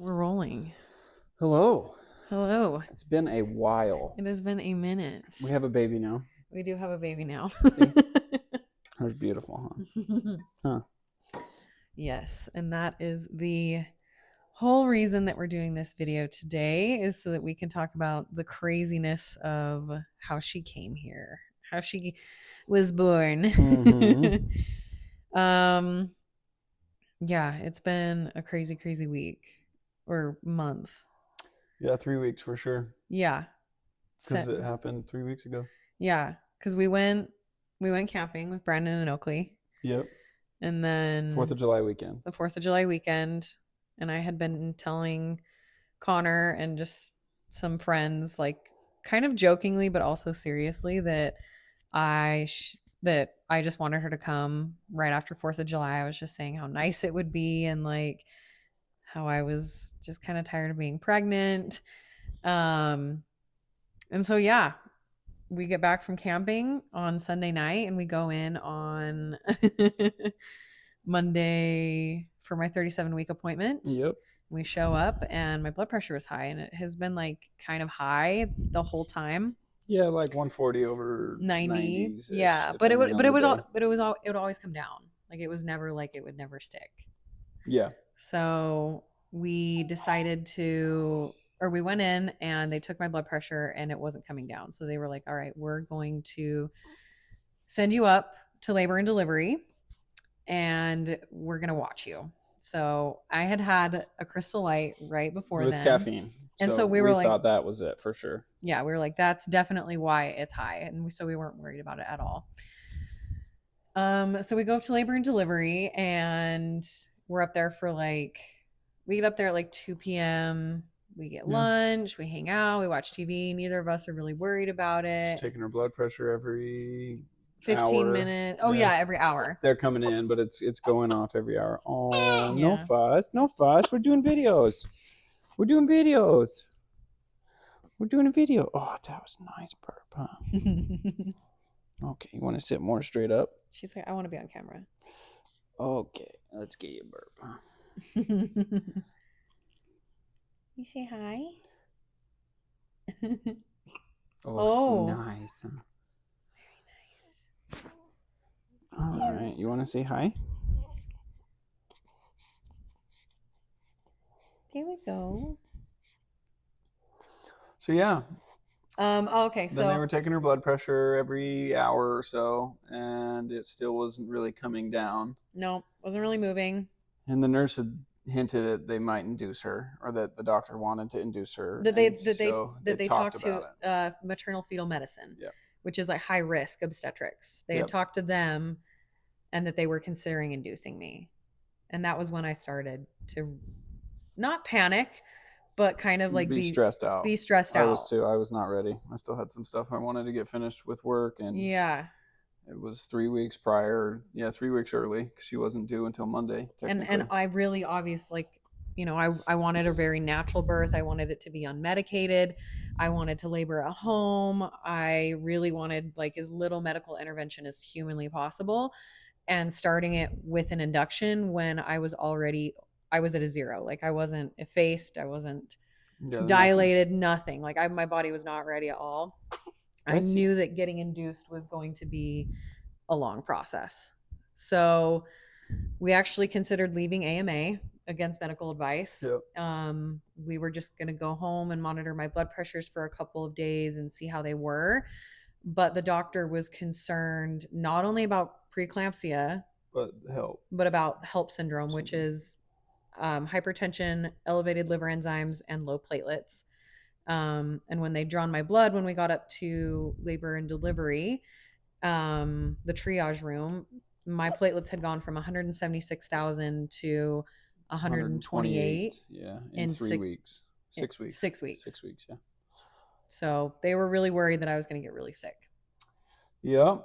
We're rolling. Hello. Hello. It's been a while. It has been a minute. We have a baby now. We do have a baby now. See? That's beautiful, huh? Yes, and that is the whole reason that we're doing this video today is so that we can talk about the craziness of how she came here, how she was born. Mm-hmm. Yeah, it's been a crazy week or month. Yeah, 3 weeks for sure. Yeah. Because it happened 3 weeks ago. Yeah, because we went camping with Brandon and Oakley. Yep. And then 4th of July weekend. The 4th of July weekend. And I had been telling Connor and just some friends, like kind of jokingly, but also seriously, that I just wanted her to come right after 4th of July. I was just saying how nice it would be and like how I was just kind of tired of being pregnant. And so, yeah, we get back from camping on Sunday night and we go in on Monday for my 37-week appointment. Yep. We show up and my blood pressure was high and it has been like kind of high the whole time. Yeah, like 140 over 90. 90s. Yeah, but it would always come down. Like it was never like it would never stick. Yeah. So we went in and they took my blood pressure and it wasn't coming down. So they were like, all right, we're going to send you up to labor and delivery and we're going to watch you. So I had a Crystal Light right before with then. caffeine. And so we were like, thought that was it for sure. Yeah, we were like, that's definitely why it's high. And so we weren't worried about it at all. So we go up to labor and delivery and we're up there for we get up there at like 2 p.m. We get lunch, we hang out, we watch TV. Neither of us are really worried about it. Just taking her blood pressure every 15 hour. minutes. Oh yeah, every hour. They're coming in, but it's going off every hour. Oh, yeah. No fuss. We're doing videos. We're doing a video. Oh, that was a nice burp, huh? Okay, you want to sit more straight up? She's like, I want to be on camera. Okay, let's get you a burp, huh? You say hi? So nice, huh? Very nice. All right, you want to say hi? There we go. So yeah. Okay. Then they were taking her blood pressure every hour or so, and it still wasn't really coming down. No, wasn't really moving. And the nurse had hinted that they might induce her, or that the doctor wanted to induce her. That they talked to maternal fetal medicine, which is like high risk obstetrics. They had talked to them, and that they were considering inducing me, and that was when I started to not panic, but kind of like be stressed out. I was too. I was not ready. I still had some stuff I wanted to get finished with work, and it was 3 weeks prior. Yeah, 3 weeks early because she wasn't due until Monday. And I really obviously I wanted a very natural birth. I wanted it to be unmedicated. I wanted to labor at home. I really wanted like as little medical intervention as humanly possible, and starting it with an induction when I was at a 0. Like I wasn't effaced. I wasn't dilated, nothing. Like my body was not ready at all. I knew that getting induced was going to be a long process. So we actually considered leaving AMA against medical advice. We were just going to go home and monitor my blood pressures for a couple of days and see how they were. But the doctor was concerned not only about preeclampsia, but about HELP syndrome, which is hypertension, elevated liver enzymes, and low platelets. And when they'd drawn my blood, when we got up to labor and delivery, the triage room, my platelets had gone from 176,000 to 128. Yeah, in 3 weeks. 6 weeks. 6 weeks. 6 weeks, yeah. So they were really worried that I was going to get really sick. Yeah.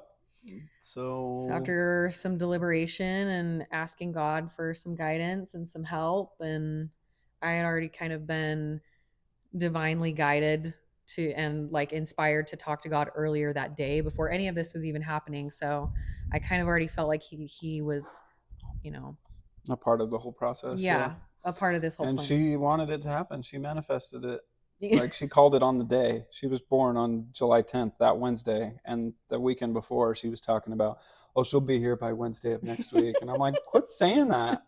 So after some deliberation and asking God for some guidance and some help, and I had already kind of been divinely guided to and like inspired to talk to God earlier that day before any of this was even happening. So I kind of already felt like he was, a part of the whole process. Yeah. a part of this whole and plan. she wanted it to happen. She manifested it. Like, she called it on the day. She was born on July 10th, that Wednesday. And the weekend before, she was talking about, oh, she'll be here by Wednesday of next week. And I'm like, quit saying that.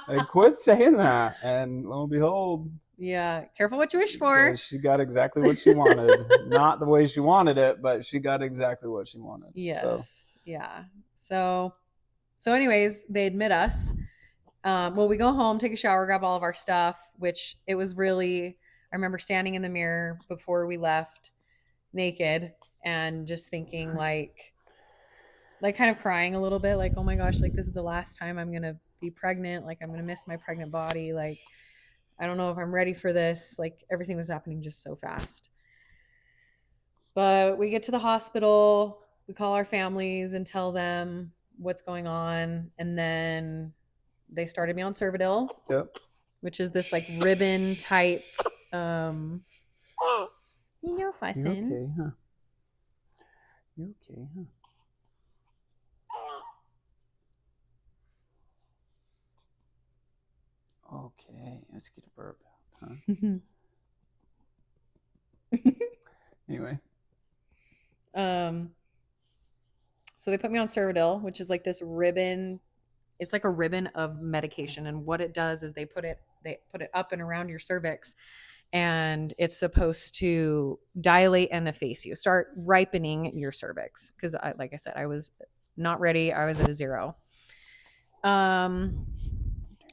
Like, quit saying that. And lo and behold. Yeah. Careful what you wish for. She got exactly what she wanted. Not the way she wanted it, but she got exactly what she wanted. Yes. So. Yeah. So anyways, they admit us. Well, we go home, take a shower, grab all of our stuff, which it was really, I remember standing in the mirror before we left naked and just thinking like kind of crying a little bit, like, oh my gosh, like this is the last time I'm going to be pregnant. Like I'm going to miss my pregnant body. Like, I don't know if I'm ready for this. Like everything was happening just so fast. But we get to the hospital, we call our families and tell them what's going on. And then they started me on Cervidil. Yep. Which is this like ribbon type. You know, fussing. You okay, huh? You okay, huh? Okay, let's get a burp out, huh? Anyway. So they put me on Cervidil, which is like this ribbon. It's like a ribbon of medication, and what it does is they put it up and around your cervix, and it's supposed to dilate and efface you, start ripening your cervix. Because, like I said, I was not ready. I was at a 0.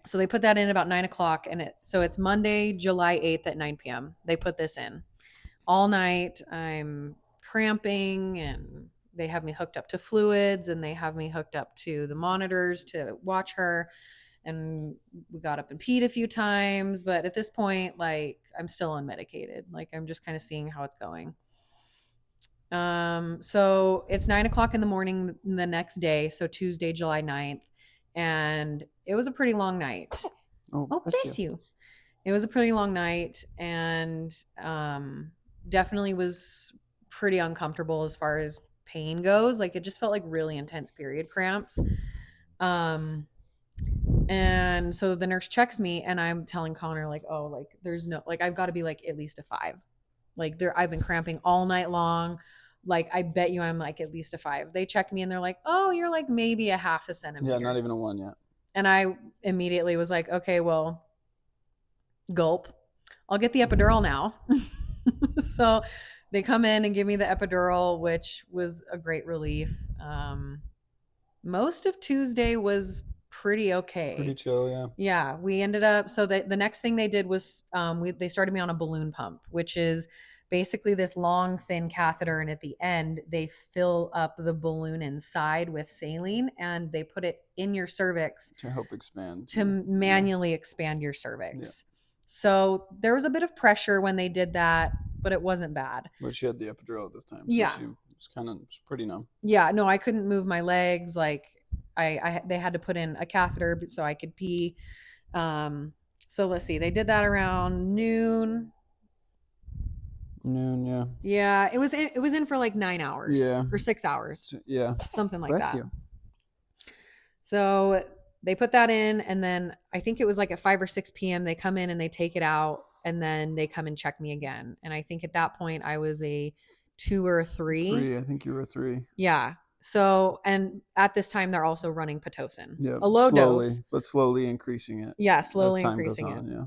So they put that in about 9 o'clock, and so it's Monday, July 8th at 9 p.m. They put this in all night. I'm cramping, and they have me hooked up to fluids, and they have me hooked up to the monitors to watch her. And we got up and peed a few times, but at this point, like, I'm still unmedicated. Like, I'm just kind of seeing how it's going. So it's 9 o'clock in the morning the next day, so Tuesday, July 9th, and it was a pretty long night. Oh, bless you. It was a pretty long night, and definitely was pretty uncomfortable as far as pain goes. Like, it just felt like really intense period cramps. And so the nurse checks me, and I'm telling Connor, like, oh, like, there's no, like, I've got to be like at least a 5. Like, I've been cramping all night long. Like, I bet you I'm like at least a 5. They check me and they're like, oh, you're like maybe a half a centimeter. Yeah, not even a 1 yet. And I immediately was like, okay, well, gulp. I'll get the epidural now. So they come in and give me the epidural, which was a great relief. Most of Tuesday was pretty okay. Pretty chill, yeah. Yeah, we ended up, so the next thing they did was they started me on a balloon pump, which is basically this long, thin catheter, and at the end, they fill up the balloon inside with saline, and they put it in your cervix to help expand. To manually expand your cervix. Yeah. So there was a bit of pressure when they did that, but it wasn't bad. But she had the epidural at this time, so yeah. She was kind of pretty numb. Yeah, no, I couldn't move my legs. Like, they had to put in a catheter so I could pee. So let's see, they did that around noon. Yeah. Yeah, it was in for like 9 hours. Yeah. Or 6 hours. Yeah. Something like Bless that. You. So they put that in, and then I think it was like at 5 or 6 p.m. they come in and they take it out, and then they come and check me again. And I think at that point I was a 2 or a 3. 3, I think you were a 3. Yeah. So, and at this time they're also running Pitocin. Yeah. A low dose. But slowly increasing it. Yeah, slowly increasing it. Yeah.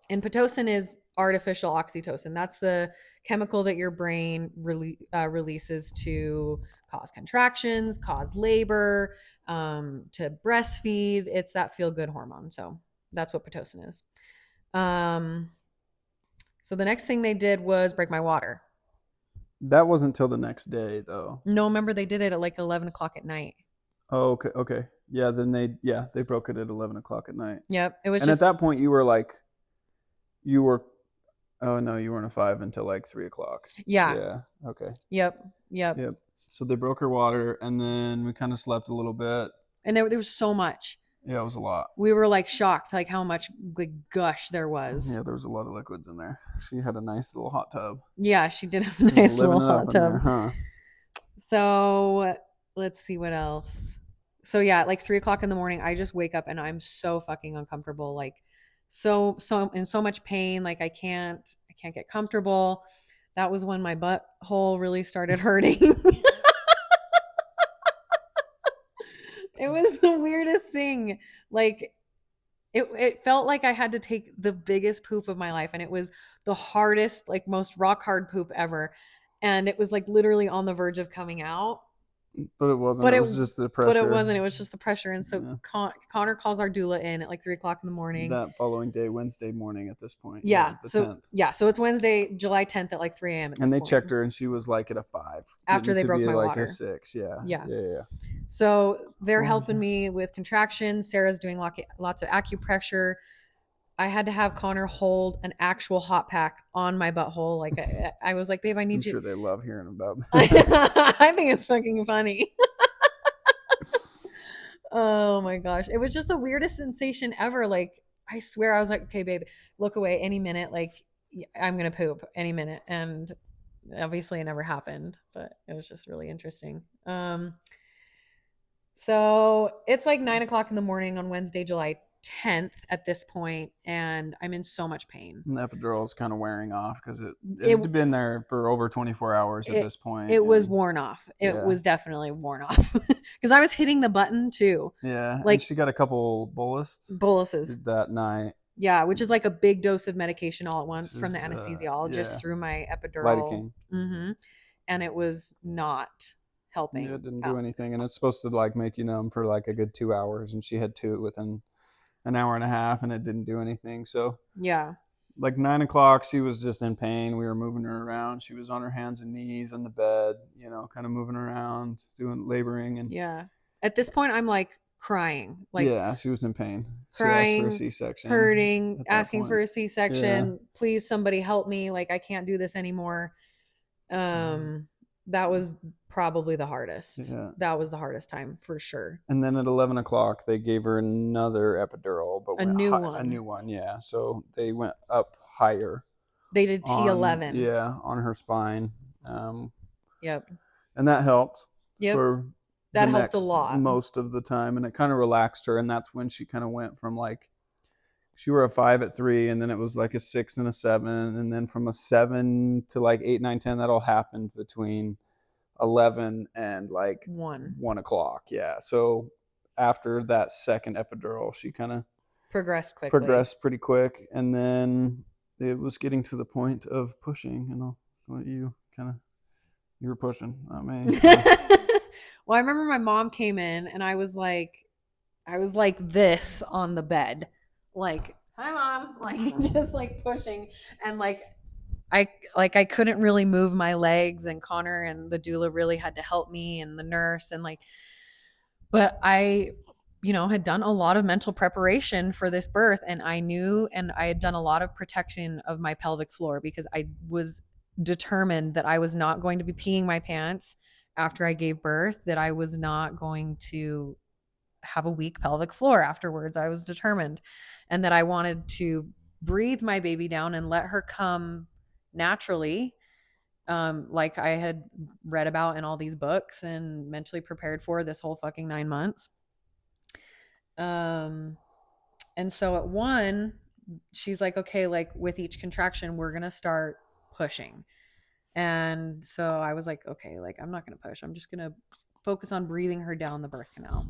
And Pitocin is artificial oxytocin. That's the chemical that your brain releases to cause contractions, cause labor, to breastfeed. It's that feel-good hormone. So that's what Pitocin is. So the next thing they did was break my water. That wasn't until the next day, though. No, remember they did it at like 11 o'clock at night. Oh, okay. Yeah, then they broke it at 11 o'clock at night. Yep. It was and at that point, you were, oh no, you weren't a 5 until like 3 o'clock. Yeah. Yeah. Okay. Yep. So they broke her water, and then we kind of slept a little bit. And there was so much. Yeah, it was a lot. We were like shocked, like how much like gush there was. Yeah, there was a lot of liquids in there. She had a nice little hot tub. Yeah, she did have a nice little hot tub. There, huh? So let's see what else. So yeah, like 3 o'clock in the morning, I just wake up and I'm so fucking uncomfortable. Like in so much pain, like I can't get comfortable. That was when my butthole really started hurting. It was the weirdest thing. Like it felt like I had to take the biggest poop of my life, and it was the hardest, like most rock hard poop ever. And it was like literally on the verge of coming out. But it wasn't. But It it was just the but it pressure. wasn't. It was just the pressure. And so Yeah. Connor calls our doula in at like 3 o'clock in the morning. That following day, Wednesday morning at this point. Yeah. The So 10th. yeah. So it's Wednesday, July 10th at like 3 a.m. at And this they point. checked her and she was like at a 5, After getting they to broke be my like a water. 6. Yeah. Yeah. Yeah. So they're Oh, helping me with contractions. Sarah's doing lots of acupressure. I had to have Connor hold an actual hot pack on my butthole. Like I was like, babe, I I'm need you. sure they love hearing about that. I think it's fucking funny. Oh my gosh. It was just the weirdest sensation ever. Like, I swear I was like, okay, babe, look away any minute. Like, I'm going to poop any minute. And obviously it never happened, but it was just really interesting. So it's like 9 o'clock in the morning on Wednesday, July 10th at this point, and I'm in so much pain. And the epidural is kind of wearing off because It had been there for over 24 hours at it this point. it was And worn off. It yeah. was definitely worn off because I was hitting the button too. Yeah. Like and she got a couple boluses. that night. Yeah, which is like a big dose of medication all at once This from the is, anesthesiologist yeah, through my epidural. lidocaine. And it was not Yeah, helping it didn't do out. anything. And it's supposed to like make you numb for like a good 2 hours. And she had 2 within an hour and a half and it didn't do anything. So Yeah. like 9 o'clock, she was just in pain. We were moving her around. She was on her hands and knees in the bed, kind of moving around, doing laboring. And Yeah. At this point, I'm like crying, like yeah, she was in pain. She asked for a crying, C-section hurting, at that asking for point. a Yeah. C-section. Please, somebody help me. Like, I can't do this anymore. That was probably the hardest. Yeah. That was the hardest time for sure. And then at 11 o'clock, they gave her another epidural, but A went new a one. new one. Yeah. So they went up higher They did on, T11. on her spine. Um, Yep. and that helped Yep. for the That helped a next lot. most of the time. And it kind of relaxed her. And that's when she kind of went from like, she were a 5 at 3, and then it was like a 6 and a 7. And then from a 7 to like 8, 9, 10, that all happened between 11 and like 1 o'clock. Yeah. So after that second epidural, she kind of progressed pretty quick. And then it was getting to the point of pushing. And I'll let you you were pushing, not me. So. Well, I remember my mom came in and I was like this on the bed. Like, hi mom, like just like pushing, and I couldn't really move my legs, and Connor and the doula really had to help me, and the nurse, and like, but I had done a lot of mental preparation for this birth, and I knew, and I had done a lot of protection of my pelvic floor because I was determined that I was not going to be peeing my pants after I gave birth, that I was not going to have a weak pelvic floor afterwards. I was determined, and that I wanted to breathe my baby down and let her come naturally, like I had read about in all these books and mentally prepared for this whole fucking 9 months. And so at 1, she's like, okay, like with each contraction, we're gonna start pushing. And so I was like, okay, like I'm not gonna push. I'm just gonna focus on breathing her down the birth canal.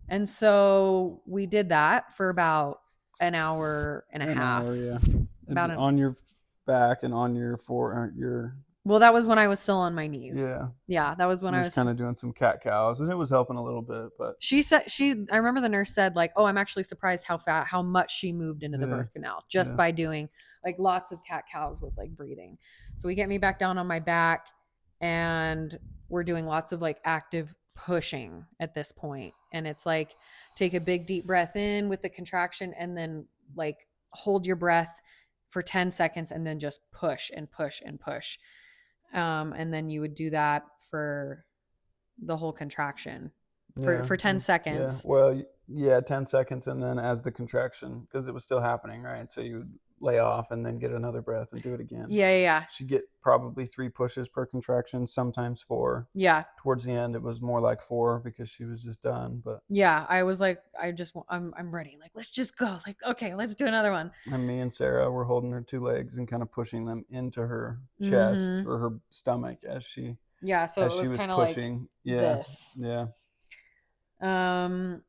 And so we did that for about an hour and a half. Hour, yeah. About on your back and on your your. Well, that was when I was still on my knees. Yeah. Yeah, that was when I was kind of doing some cat cows, and it was helping a little bit. But she said I remember the nurse said like, oh, I'm actually surprised how much she moved into the birth canal just by doing like lots of cat cows with like breathing. So we get me back down on my back, and we're doing lots of like active pushing at this point. And it's like, take a big deep breath in with the contraction, and then like hold your breath for 10 seconds, and then just push and push and push. And then you would do that for the whole contraction for 10 seconds. Yeah. Well, yeah, 10 seconds, and then as the contraction, because it was still happening, right? So you would lay off and then get another breath and do it again. Yeah, yeah, She'd get probably 3 pushes per contraction, sometimes 4. yeah. Towards the end, it was more like 4 because she was just done. But Yeah, I was like, I'm ready. Like, let's just go. Like, okay, let's do another one. and me and Sarah were holding her 2 legs and kind of pushing them into her chest Mm-hmm. or her stomach Yeah, so as it she was was kind of like pushing. Yeah, this. yeah. Um,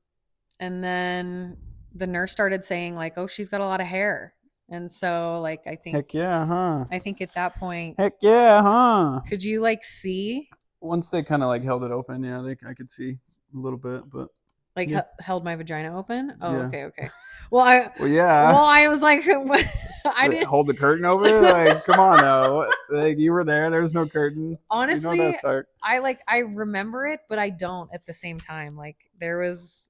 and then the nurse started saying like, "Oh, she's got a lot of hair," and so like Heck yeah, huh? I think at that point, Heck yeah, huh? could you like see Once they kind of like held it open, yeah, I could see a little bit, but like yeah, held my vagina open? Oh, yeah. okay, okay. Well, I Well, well, yeah. I was like, I didn't. Hold the curtain over. Like, come on now. Like, you were there. There's no curtain. You know Honestly, that's dark. I remember it, but I don't at the same time. Like there was,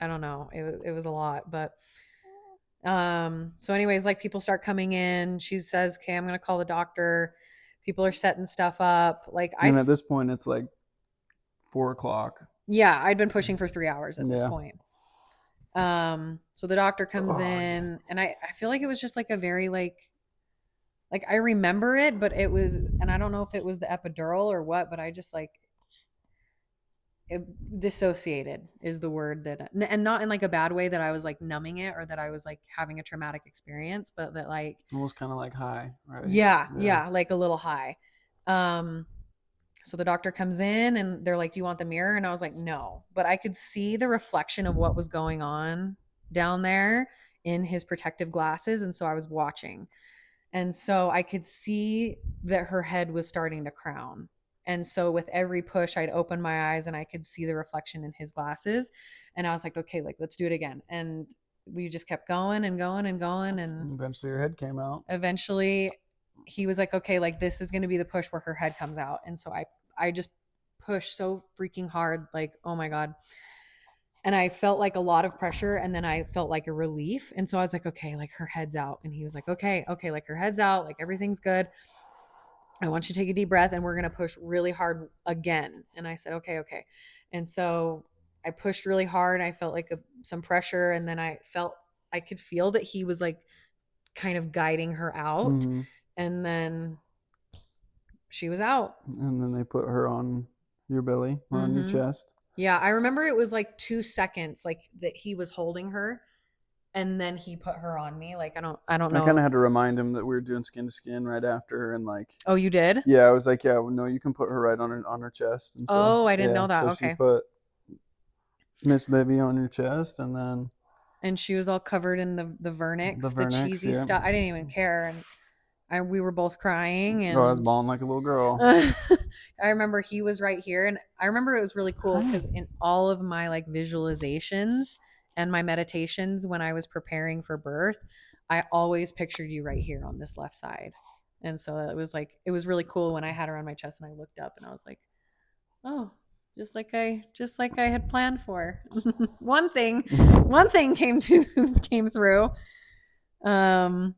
I don't know, it was a lot, but so anyways, like people start coming in. She says, "Okay, I'm gonna call the doctor." People are setting stuff up. Like And at this point, it's like 4 o'clock. yeah, I'd been pushing for 3 hours at this Yeah. point. So the doctor comes Oh, yeah. in, and I feel like it was just like a very like I remember it, but it was, and I don't know if it was the epidural or what, but I just like dissociated is the word that, and not in like a bad way that I was like numbing it or that I was like having a traumatic experience, but that like Almost kind of like high, right? yeah, Yeah. yeah, like a little high. Um, so the doctor comes in and they're like, "Do you want the mirror?" And I was like, "No," but I could see the reflection of what was going on down there in his protective glasses, and so I was watching, and so I could see that her head was starting to crown. And so with every push, I'd open my eyes and I could see the reflection in his glasses. And I was like, okay, like let's do it again. And we just kept going and going and going. And And eventually, your head came out. eventually he was like, okay, like this is going to be the push where her head comes out. And so I just pushed so freaking hard, like, oh my God. And I felt like a lot of pressure and then I felt like a relief. And so I was like, okay, like her head's out. And he was like, okay, okay, like her head's out, like everything's good. I want you to take a deep breath and we're going to push really hard again. And I said, okay, okay. And so I pushed really hard. I felt like some pressure. And then I could feel that he was like kind of guiding her out. Mm-hmm. And then she was out. And then they put her on your belly or on your Mm-hmm. chest. Yeah. I remember it was like 2 seconds, like that he was holding her and then he put her on me. Like, I don't I kind know. of had to remind him that we were doing skin to skin right after, and like, Oh, you did? yeah, I was like, yeah, well, no, you can put her right on her chest, and so Oh, I didn't yeah, know that. so she Okay. put Miss Livy on your chest, and then And she was all covered in the the vernix, the vernix. cheesy Yeah. stuff. I didn't even care. And we were both crying. Oh, I was And bawling like a little girl. I remember he was right here. And I remember it was really cool because Hi. in all of my like visualizations and my meditations when I was preparing for birth, I always pictured you right here on this left side. And so it was like, it was really cool when I had her on my chest and I looked up and I was like, oh, just like I had planned for. One thing came through. Um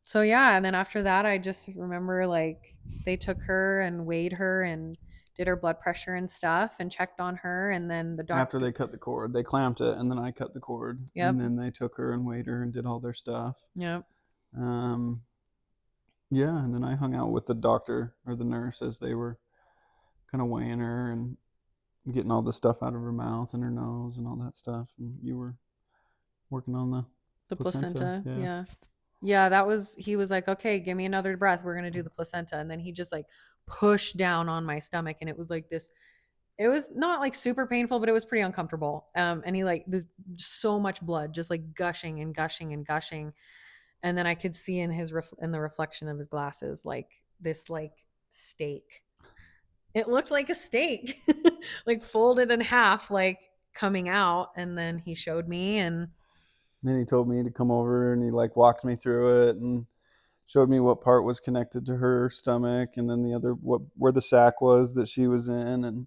so yeah, and then after that I just remember like they took her and weighed her and did her blood pressure and stuff and checked on her and then the After doctor. they cut the cord, they clamped it, and then I cut the cord, Yep. and then they took her and weighed her and did all their stuff. Yep. Um, yeah, and then I hung out with the doctor or the nurse as they were kind of weighing her and getting all the stuff out of her mouth and her nose and all that stuff. And you were working on the The placenta. placenta. Yeah. Yeah. Yeah, that was he was like, "Okay, give me another breath. We're going to do the placenta." And then he just like pushed down on my stomach and it was like this, it was not like super painful, but it was pretty uncomfortable. And he like there's so much blood just like gushing and gushing and gushing. And then I could see in in the reflection of his glasses like this like steak. It looked like a steak, like folded in half, like coming out. And then he showed me, and Then he told me to come over and he like walked me through it and showed me what part was connected to her stomach and then the other what where the sac was that she was in and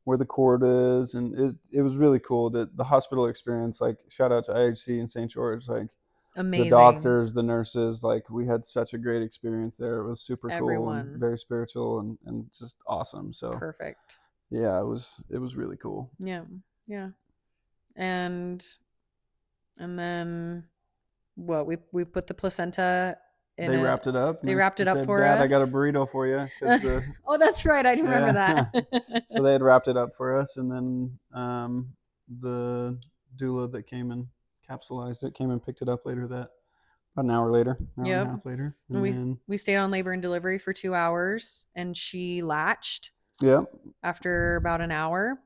where the cord is, and it was really cool that the hospital experience, like shout out to IHC in St. George, like the amazing. doctors, the nurses, like we had such a great experience there. It was super cool and Everyone very spiritual and just awesome. So perfect. yeah, it was really cool. Yeah, yeah. and then what we put the placenta in They a wrapped it up. they And wrapped she it up said, for "Dad, I got a us. burrito for you." Because the Oh, that's right. I remember yeah. that. So they had wrapped it up for us, and then the doula that came and capsulized it came and picked it up later that about an hour later, an hour and a Yep. half later, And and then we stayed on labor and delivery for 2 hours, and she latched yeah, after about an hour.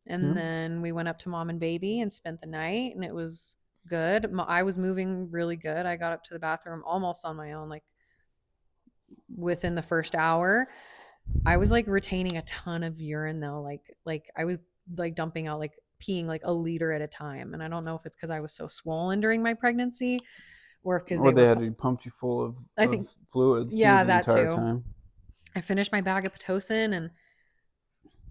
yeah. And then we went up to mom and baby and spent the night, and it was good. I was moving really good. I got up to the bathroom almost on my own, like within the first hour. I was like retaining a ton of urine though, like I was like dumping out, like peeing like a liter at a time. And I don't know if it's because I was so swollen during my pregnancy, or because Or they they were. had to pump you full I of think, fluids too yeah, the that entire too. time. I finished my bag of pitocin, and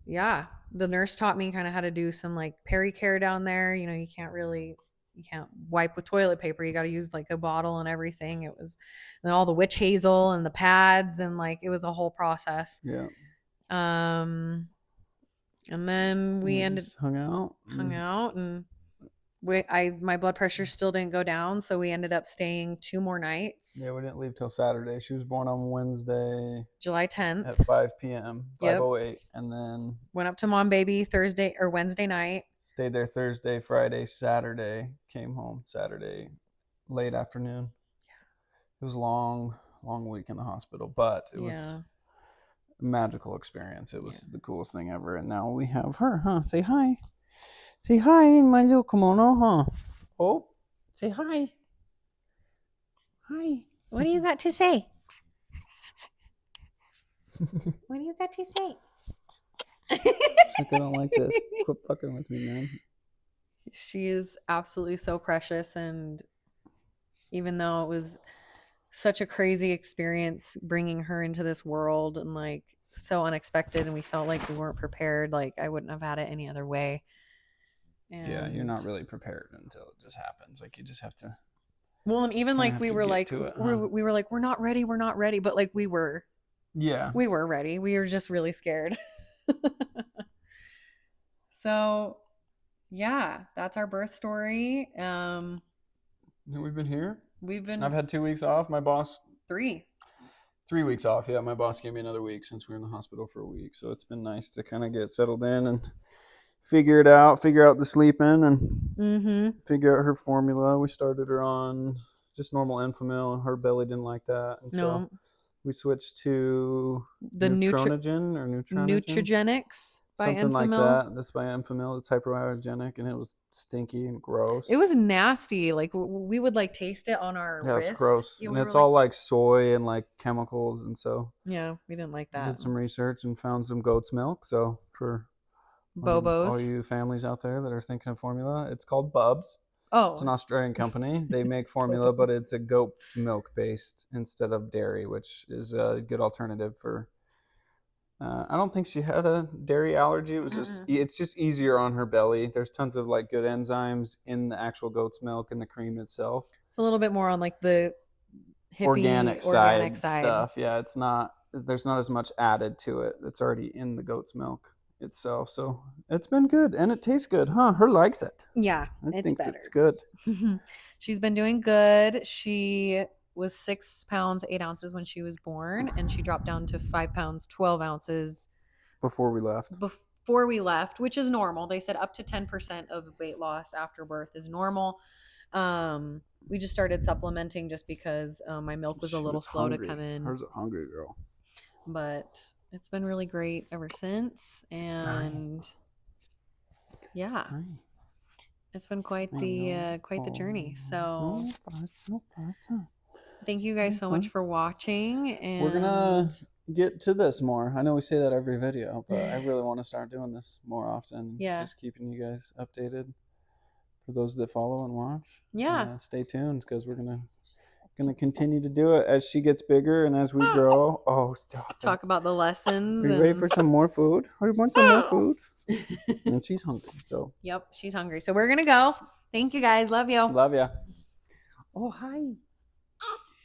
yeah, the nurse taught me kind of how to do some like peri-care down there. You can't wipe with toilet paper. You got to use like a bottle and everything. It was, and all the witch hazel and the pads, and like it was a whole process. Yeah. Um, and then we just hung out. and my blood pressure still didn't go down, so we ended up staying 2 more nights. Yeah, we didn't leave till Saturday. She was born on Wednesday, July 10th at 5 p.m. Yep. 5:08, and then went up to mom baby Thursday or Wednesday night. Stayed there Thursday, Friday, Saturday. Came home Saturday late afternoon. It was a long week in the hospital, but it was a magical experience. It was the coolest thing ever. And now we have her, huh? Say hi. Say hi, my little kimono, huh? Oh, say hi. Hi. What do you got to say? What do you got to say? Like, I don't like this. Quit fucking with me, man. She is absolutely so precious, and even though it was such a crazy experience bringing her into this world, and like so unexpected, and we felt like we weren't prepared, like I wouldn't have had it any other way. And yeah, you're not really prepared until it just happens. Like, you just have to. Well, and even like we were like, we were like, we're not ready, but like we were. Yeah. We were ready. We were just really scared. So, yeah, that's our birth story. We've been here. I've had 2 weeks off. My boss 3 weeks off. Yeah, my boss gave me another week since we were in the hospital for a week. So it's been nice to kind of get settled in and figure out the sleeping, and figure out her formula. We started her on just normal Enfamil, and her belly didn't like that. And so we switched to the Neutrogen or Nutrigenics by something Enfamil. like that. That's by Enfamil. It's hyperallergenic, and it was stinky and gross. It was nasty. Like we would like taste it on our wrist. It's gross. And it's all like soy and like chemicals, and so yeah, we didn't like that. Did some research and found some goat's milk. So for Bobos, all you families out there that are thinking of formula, it's called Bubs. Oh, it's an Australian company. They make formula, but it's a goat milk based instead of dairy, which is a good alternative for. I don't think she had a dairy allergy. It was just it's just easier on her belly. There's tons of like good enzymes in the actual goat's milk and the cream itself. It's a little bit more on like the hippie, organic side stuff. Yeah, it's not. There's not as much added to it. It's already in the goat's milk itself. So it's been good, and it tastes good, huh? Her likes it. Yeah, I think it's good. She's been doing good. She was 6 pounds 8 ounces when she was born, and she dropped down to 5 pounds 12 ounces before we left, which is normal. They said up to 10% of weight loss after birth is normal. We just started supplementing just because my milk was a little slow to come in. Her's a hungry girl, but it's been really great ever since, and yeah, it's been quite the journey. So thank you guys so much for watching, and we're gonna get to this more. I know we say that every video, but I really want to start doing this more often. Yeah, just keeping you guys updated for those that follow and watch. Yeah, stay tuned, because we're gonna continue to do it as she gets bigger and as we grow. Oh, stop! Talk about the lessons. Are you ready for some more food? Or you want some more food? And she's hungry. So yep, she's hungry. So we're gonna go. Thank you guys. Love you. Love ya. Oh, hi.